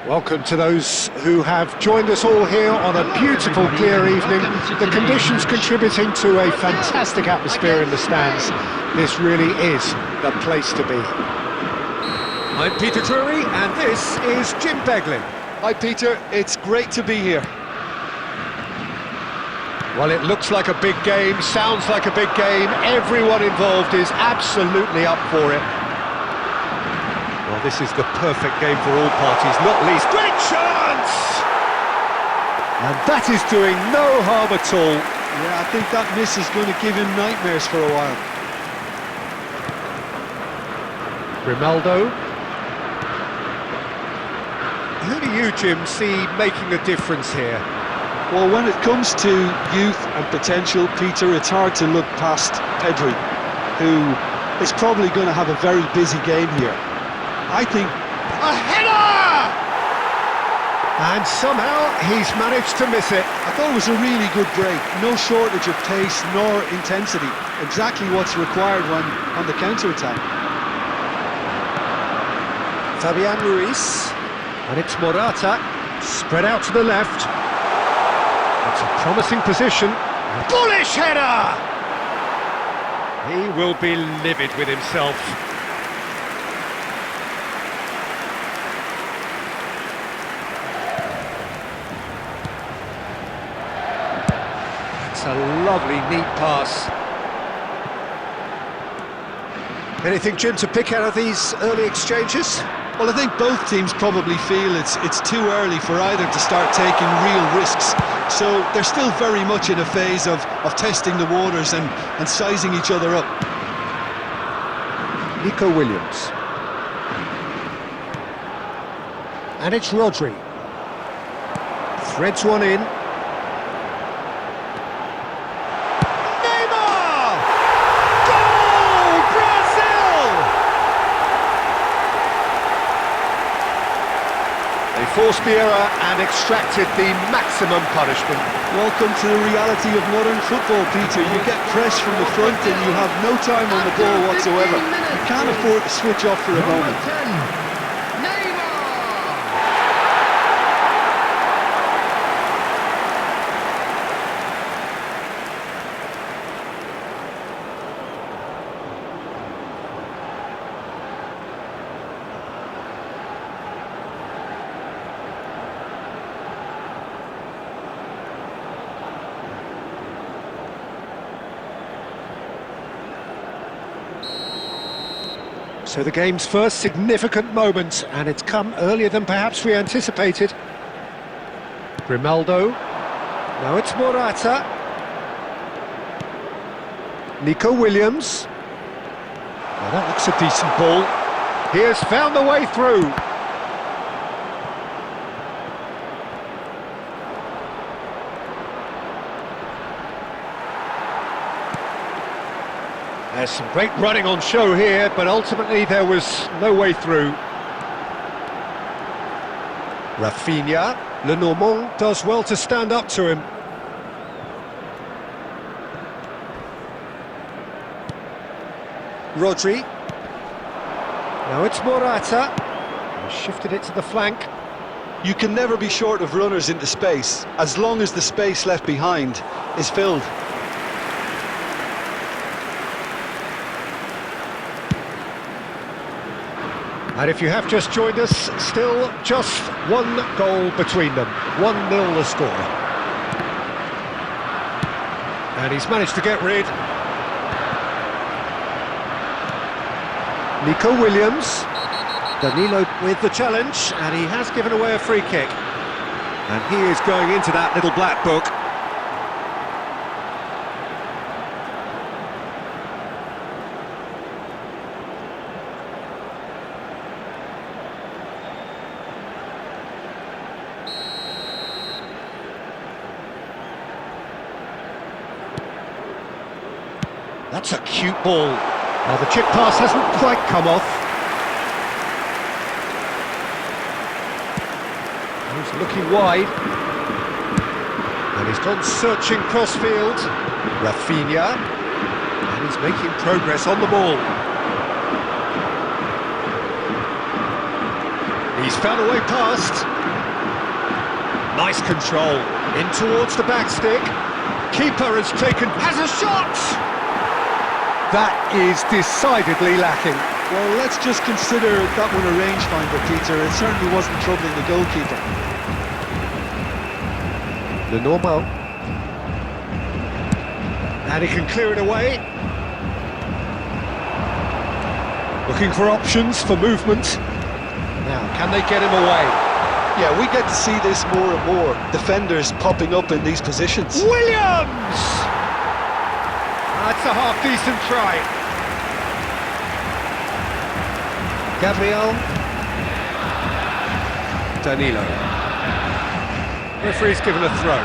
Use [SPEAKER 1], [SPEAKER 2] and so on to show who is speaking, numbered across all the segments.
[SPEAKER 1] Welcome to those who have joined us all here on a beautiful, clear evening. The conditions contributing to a fantastic atmosphere in the stands. This really is the place to be. I'm Peter Drury, and this is Jim Beglin.
[SPEAKER 2] Hi Peter, it's great to be here.
[SPEAKER 1] Well, it looks like a big game, sounds like a big game. Everyone involved is absolutely up for it. Well, this is the perfect game for all parties, not least. Great chance! And that is doing no harm at all.
[SPEAKER 2] Yeah, I think that miss is going to give him nightmares for a while.
[SPEAKER 1] Grimaldo. Who do you, Jim, see making a difference here?
[SPEAKER 2] Well, when it comes to youth and potential, Peter, it's hard to look past Pedri, who is probably going to have a very busy game here. I think...
[SPEAKER 1] A header! And somehow he's managed to miss it.
[SPEAKER 2] I thought it was a really good break. No shortage of pace nor intensity. Exactly what's required when on the counter-attack.
[SPEAKER 1] Fabian Ruiz. And it's Morata. Spread out to the left. It's a promising position. Bullish header! He will be livid with himself. It's a lovely, neat pass. Anything, Jim, to pick out of these early exchanges?
[SPEAKER 2] Well, I think both teams probably feel it's too early for either to start taking real risks. So they're still very much in a phase of testing the waters and sizing each other up.
[SPEAKER 1] Nico Williams. And it's Rodri. Threads one in. Neymar! Goal! Brazil! They forced the error and extracted the maximum punishment.
[SPEAKER 2] Welcome to the reality of modern football, Peter. You get pressed from the front and you have no time on the ball whatsoever. You can't afford to switch off for a moment.
[SPEAKER 1] So the game's first significant moment, and it's come earlier than perhaps we anticipated. Grimaldo. Now it's Morata. Nico Williams. Well, that looks a decent ball. He has found the way through. There's some great running on show here, but ultimately there was no way through. Rafinha. Lenormand does well to stand up to him. Rodri. Now it's Morata. He shifted it to the flank.
[SPEAKER 2] You can never be short of runners into space, as long as the space left behind is filled.
[SPEAKER 1] And if you have just joined us, still just one goal between them. 1-0 the score. And he's managed to get rid. Nico Williams. Danilo with the challenge, and he has given away a free kick. And he is going into that little black book. That's a cute ball. Now the chip pass hasn't quite come off. He's looking wide. And he's gone searching crossfield. Rafinha. And he's making progress on the ball. He's found a way past. Nice control. In towards the back stick. Keeper has a shot! That is decidedly lacking.
[SPEAKER 2] Well, let's just consider that one a rangefinder, Peter. It certainly wasn't troubling the goalkeeper.
[SPEAKER 1] The normal. And he can clear it away. Looking for options for movement. Now, can they get him away?
[SPEAKER 2] Yeah, we get to see this more and more. Defenders popping up in these positions.
[SPEAKER 1] Williams! That's a half-decent try. Gabriel. Danilo. Referee's given a throw.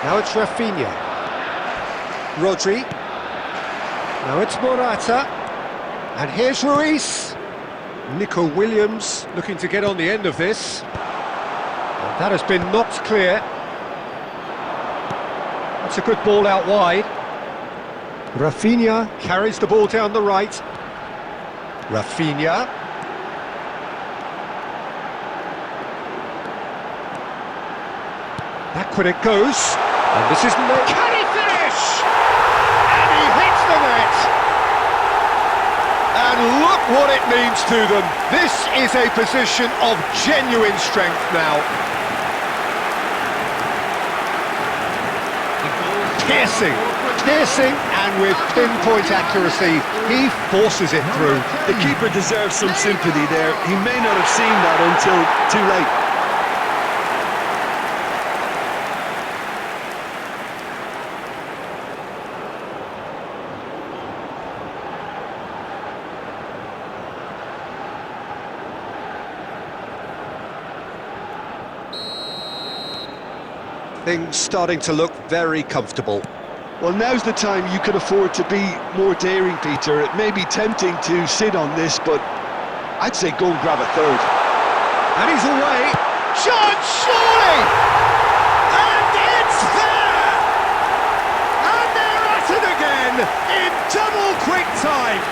[SPEAKER 1] Now it's Rafinha. Rodri. Now it's Morata. And here's Ruiz. Nico Williams looking to get on the end of this. And that has been knocked clear. That's a good ball out wide. Rafinha carries the ball down the right. Rafinha. Backward it goes. And this is... Can he finish? And he hits the net! And look what it means to them. This is a position of genuine strength now. Piercing, and with pinpoint accuracy, he forces it through.
[SPEAKER 2] The keeper deserves some sympathy there. He may not have seen that until too late.
[SPEAKER 1] Things starting to look very comfortable.
[SPEAKER 2] Well, now's the time you can afford to be more daring, Peter. It may be tempting to sit on this, but I'd say go and grab a third.
[SPEAKER 1] And he's away. Shot, surely! And it's there! And they're at it again in double quick time.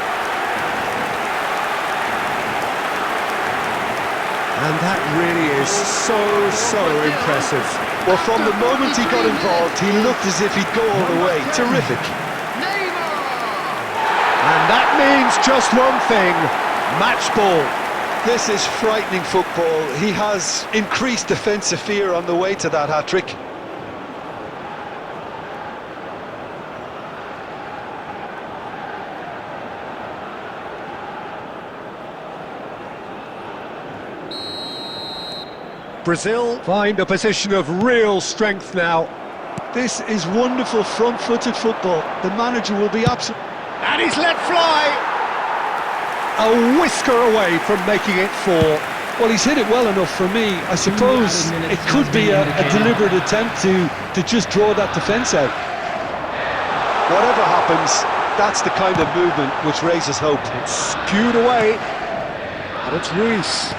[SPEAKER 1] And that really is so impressive.
[SPEAKER 2] Well, from the moment he got involved, he looked as if he'd go all the way. Terrific.
[SPEAKER 1] And that means just one thing, match ball.
[SPEAKER 2] This is frightening football. He has increased defensive fear on the way to that hat-trick.
[SPEAKER 1] Brazil find a position of real strength now.
[SPEAKER 2] This is wonderful front-footed football. The manager will be absolutely...
[SPEAKER 1] And he's let fly! A whisker away from making it 4.
[SPEAKER 2] Well, he's hit it well enough for me. I suppose it could be a deliberate attempt to just draw that defence out. Whatever happens, that's the kind of movement which raises hope.
[SPEAKER 1] It's skewed away. And it's Ruiz.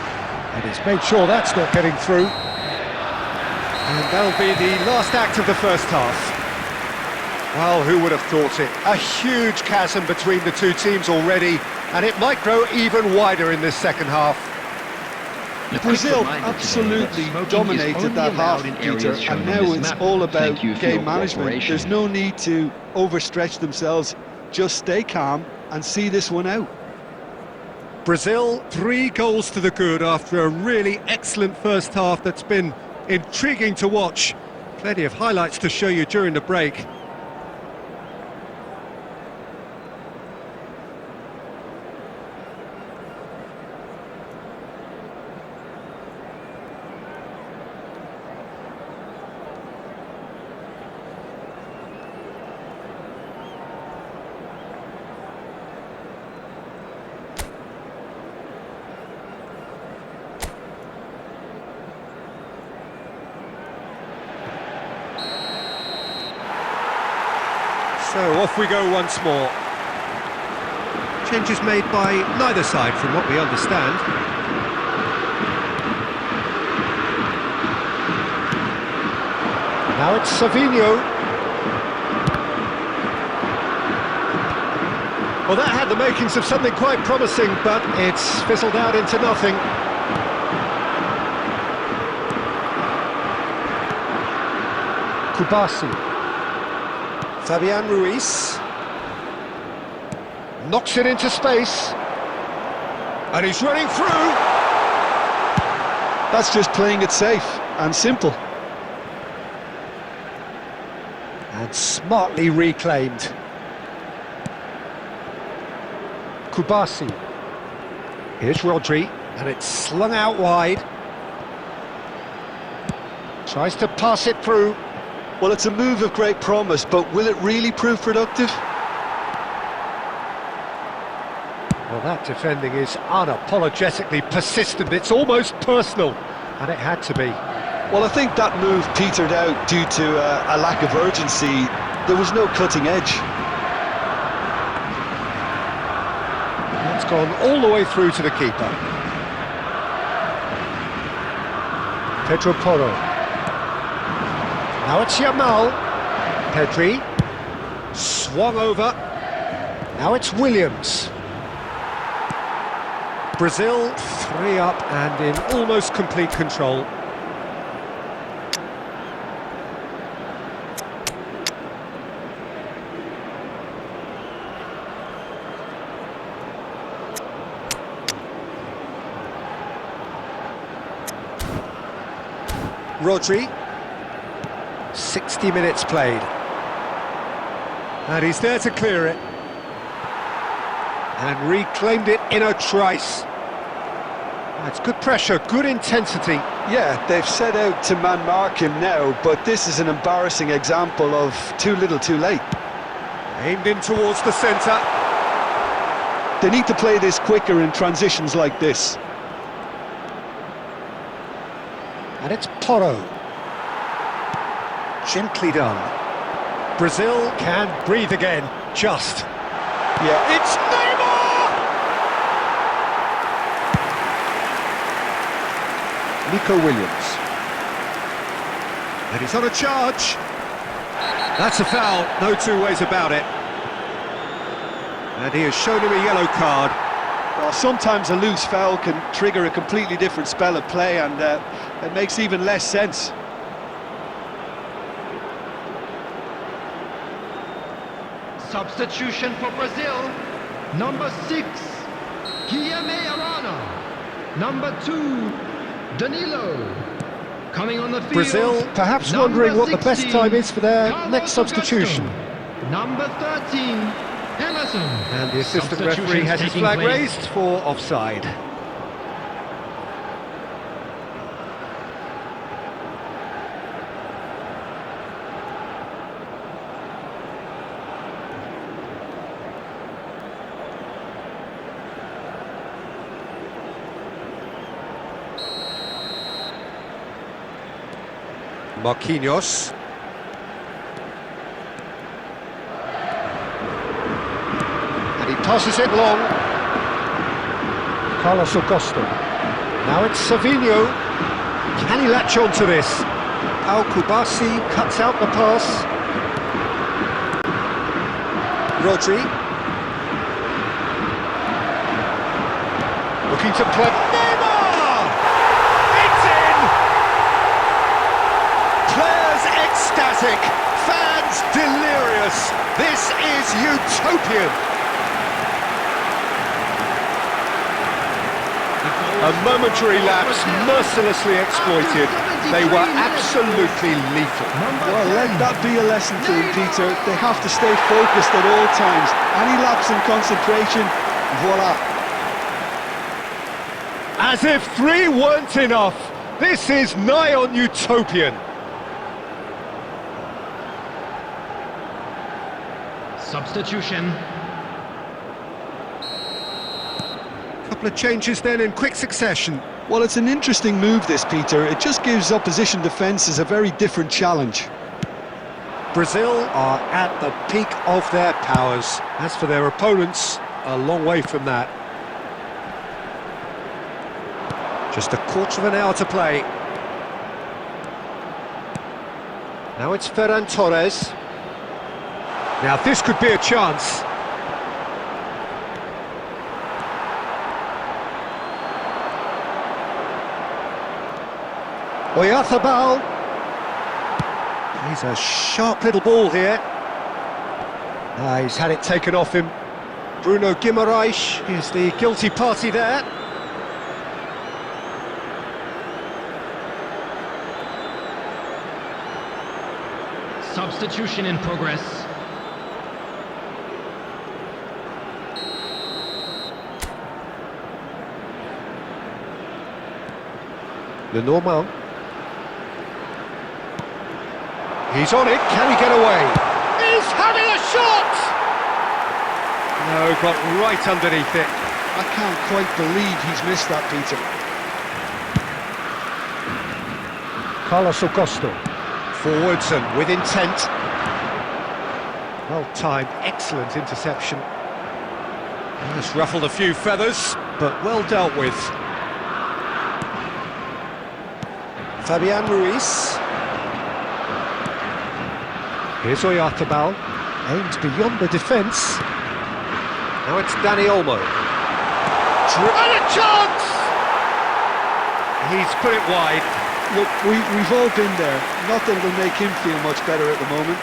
[SPEAKER 1] And he's made sure that's not getting through. And that'll be the last act of the first half. Well, who would have thought it? A huge chasm between the two teams already, and it might grow even wider in this second half.
[SPEAKER 2] Brazil absolutely dominated that half, Peter, and now it's all about game management. There's no need to overstretch themselves. Just stay calm and see this one out.
[SPEAKER 1] Brazil, 3 goals to the good after a really excellent first half that's been intriguing to watch. Plenty of highlights to show you during the break. So off we go once more. Changes made by neither side from what we understand. Now it's Savinho. Well, that had the makings of something quite promising, but it's fizzled out into nothing. Kubasi. Fabian Ruiz. Knocks it into space. And he's running through.
[SPEAKER 2] That's just playing it safe and simple.
[SPEAKER 1] And smartly reclaimed. Kubasi. Here's Rodri, and it's slung out wide. Tries to pass it through.
[SPEAKER 2] Well, it's a move of great promise, but will it really prove productive?
[SPEAKER 1] Well, that defending is unapologetically persistent. It's almost personal, and it had to be.
[SPEAKER 2] Well, I think that move petered out due to a lack of urgency. There was no cutting edge.
[SPEAKER 1] That's gone all the way through to the keeper. Pedro Porro. Now it's Yamal. Pedri. Swung over. Now it's Williams. Brazil 3 up and in almost complete control. Rodri, 60 minutes played, and he's there to clear it, and reclaimed it in a trice. That's good pressure, good intensity.
[SPEAKER 2] Yeah, they've set out to man-mark him now, but this is an embarrassing example of too little too late.
[SPEAKER 1] Aimed in towards the centre.
[SPEAKER 2] They need to play this quicker in transitions like this.
[SPEAKER 1] And it's Porro. Gently done. Brazil can breathe again, just.
[SPEAKER 2] Yeah,
[SPEAKER 1] It's Neymar! Nico Williams. And he's on a charge. That's a foul, no two ways about it. And he has shown him a yellow card.
[SPEAKER 2] well, sometimes a loose foul can trigger a completely different spell of play, and it makes even less sense.
[SPEAKER 3] Substitution for Brazil. Number 6, Guilherme Arana. Number 2, Danilo. Coming on the field.
[SPEAKER 1] Brazil perhaps wondering what the best time is for their next substitution.
[SPEAKER 3] Number 13, Emerson.
[SPEAKER 1] And the assistant referee has his flag raised for offside. Marquinhos. And he passes it long. Carlos Augusto. Now it's Savinho. Can he latch on to this? Kubasi cuts out the pass. Rodri. Looking to play. Neymar! It's in! Players ecstatic, fans delirious. This is utopian. A momentary lapse, mercilessly exploited. They were absolutely lethal.
[SPEAKER 2] Well, let that be a lesson to them, Peter. They have to stay focused at all times. Any lapse in concentration, voila.
[SPEAKER 1] As if 3 weren't enough. This is nigh on utopian.
[SPEAKER 3] Substitution.
[SPEAKER 1] Couple of changes then in quick succession.
[SPEAKER 2] Well, it's an interesting move, this, Peter. It just gives opposition defences a very different challenge.
[SPEAKER 1] Brazil are at the peak of their powers. As for their opponents, a long way from that. Just a quarter of an hour to play. Now it's Ferran Torres. Now this could be a chance. Oyarzabal. He's a sharp little ball here. He's had it taken off him. Bruno Guimaraes is the guilty party there.
[SPEAKER 3] Substitution in progress.
[SPEAKER 1] Lenormand. He's on it, can he get away? He's having a shot! No, got right underneath it.
[SPEAKER 2] I can't quite believe he's missed that, Peter.
[SPEAKER 1] Carlos Augusto. Forwards and with intent. Well timed, excellent interception. Just ruffled a few feathers, but well dealt with. Fabian Ruiz. Here's Oyarzabal, aimed beyond the defence. Now it's Dani Olmo. And a chance! He's put it wide.
[SPEAKER 2] Look, we've all been there. Not that it'll make him feel much better at the moment.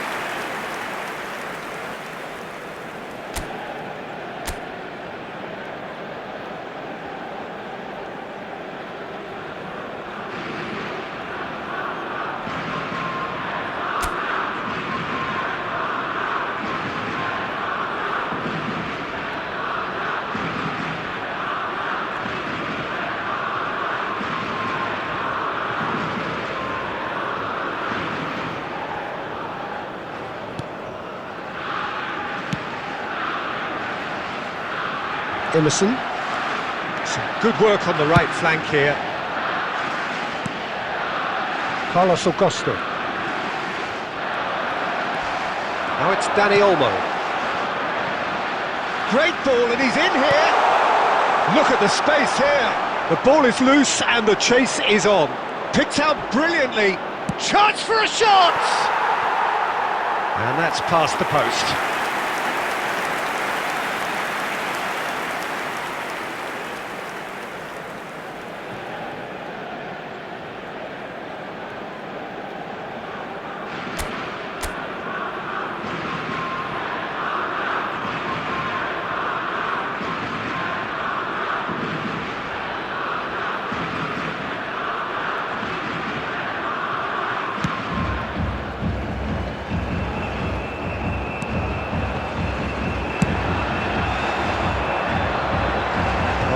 [SPEAKER 1] Emerson. Some good work on the right flank here. Carlos Augusto. Now it's Dani Olmo. Great ball and he's in here. Look at the space here. The ball is loose and the chase is on. Picked out brilliantly. Chance for a shot! And that's past the post.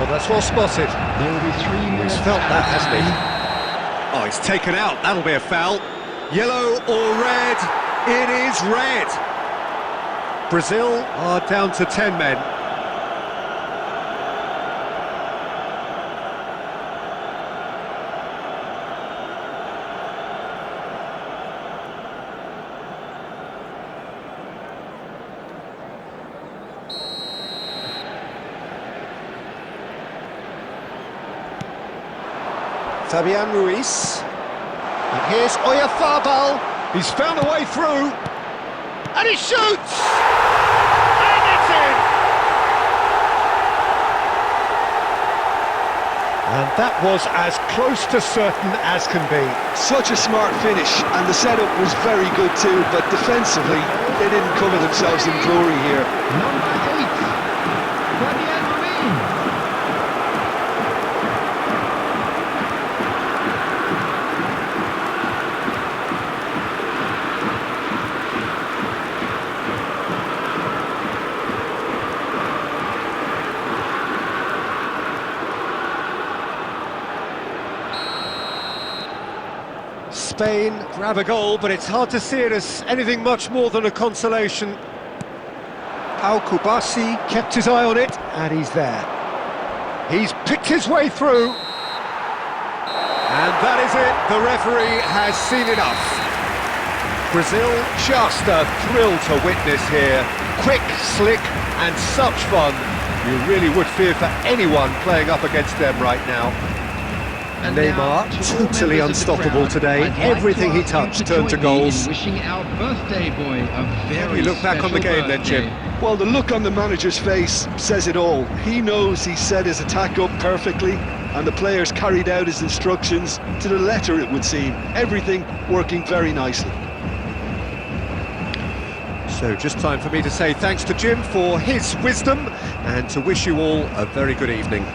[SPEAKER 1] That's well spotted.
[SPEAKER 3] There will be 3 minutes.
[SPEAKER 1] He's felt that, hasn't he? Oh, he's taken out. That'll be a foul. Yellow or red? It is red. Brazil are down to 10 men. Fabian Ruiz. And here's Oyarzabal. He's found a way through. And he shoots! And it's in! And that was as close to certain as can be.
[SPEAKER 2] Such a smart finish, and the setup was very good too, but defensively, they didn't cover themselves in glory here.
[SPEAKER 3] Number 8, Fabian Ruiz.
[SPEAKER 1] Spain grab a goal, but it's hard to see it as anything much more than a consolation. Pau Kubasi kept his eye on it, and he's there. He's picked his way through. And that is it, the referee has seen enough. Brazil, just a thrill to witness here. Quick, slick, and such fun. You really would fear for anyone playing up against them right now.
[SPEAKER 3] And now,
[SPEAKER 1] Neymar,
[SPEAKER 3] to all
[SPEAKER 1] totally
[SPEAKER 3] members of the
[SPEAKER 1] unstoppable
[SPEAKER 3] crowd,
[SPEAKER 1] today.
[SPEAKER 3] I'd like
[SPEAKER 1] Everything
[SPEAKER 3] to
[SPEAKER 1] he
[SPEAKER 3] ask
[SPEAKER 1] touched
[SPEAKER 3] you to
[SPEAKER 1] turned to
[SPEAKER 3] join me in
[SPEAKER 1] goals.
[SPEAKER 3] wishing our birthday boy a very
[SPEAKER 1] You look back on the
[SPEAKER 3] special
[SPEAKER 1] game then, Jim.
[SPEAKER 3] birthday.
[SPEAKER 2] Well, the look on the manager's face says it all. He knows he set his attack up perfectly, and the players carried out his instructions to the letter, it would seem. Everything working very nicely.
[SPEAKER 1] So just time for me to say thanks to Jim for his wisdom and to wish you all a very good evening.